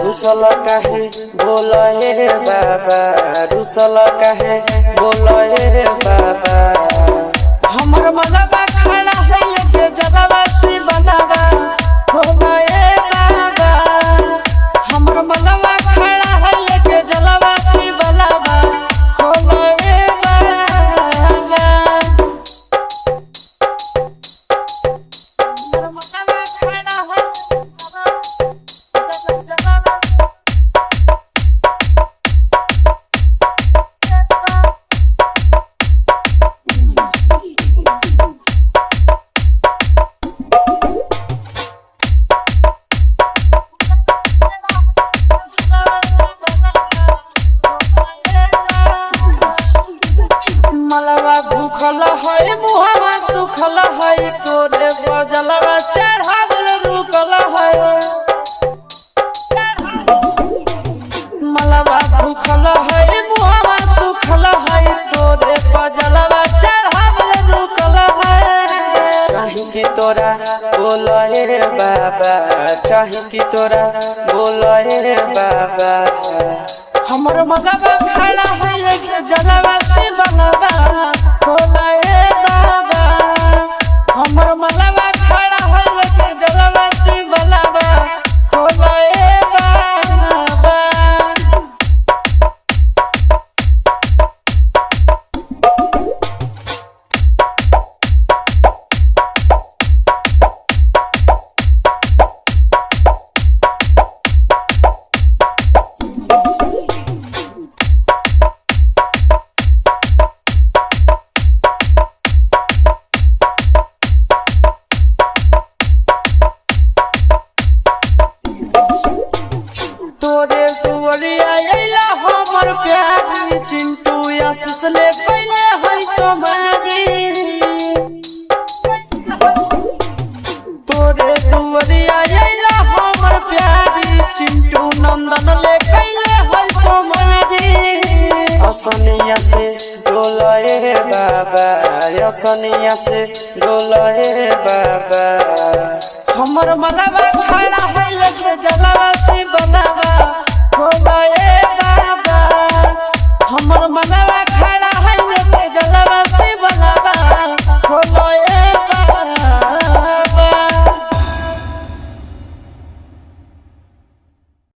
रुसल काहे बोलो हे बाबा, रुसल काहे बोलो हे बाबा। हमर मनवा खड़ा है लेके जलवा से बनावा बोलो हे बाबा। हमर मनवा खड़ा है लेके जलवा से बनावा बोलो हे बाबा। हमर मनवा खड़ा है मलवा भूखल है मुहवा सुखल है तोरे बजलवा चढ़ावल रुकल है। मलवा भूखल है मुहवा सुखल है तोरे बजलवा चढ़ावल रुकल है। चाही कि तोरा बोलो हे बाबा, चाही कि तोरा बोलो हे बाबा। हमर मनवा खड़ा है लेके जलवा से बनवा बोला हे बाबा। हमर मनवा खड़ा है लेके जलवा से बनवा बोला हे बाबा। तोरे दुआरिया अइला हमर प्यारी चिंटू आशीष ले पहले है तुम्हारी। तोरे दुआरिया अइला हमर प्यारी चिंटू नंदन ले पहले है तुम्हारी। असनिया से बोलो हे बाबा, असनिया से बोलो हे बाबा। हमर मनवा खड़ा है लेके जलवा से बनावा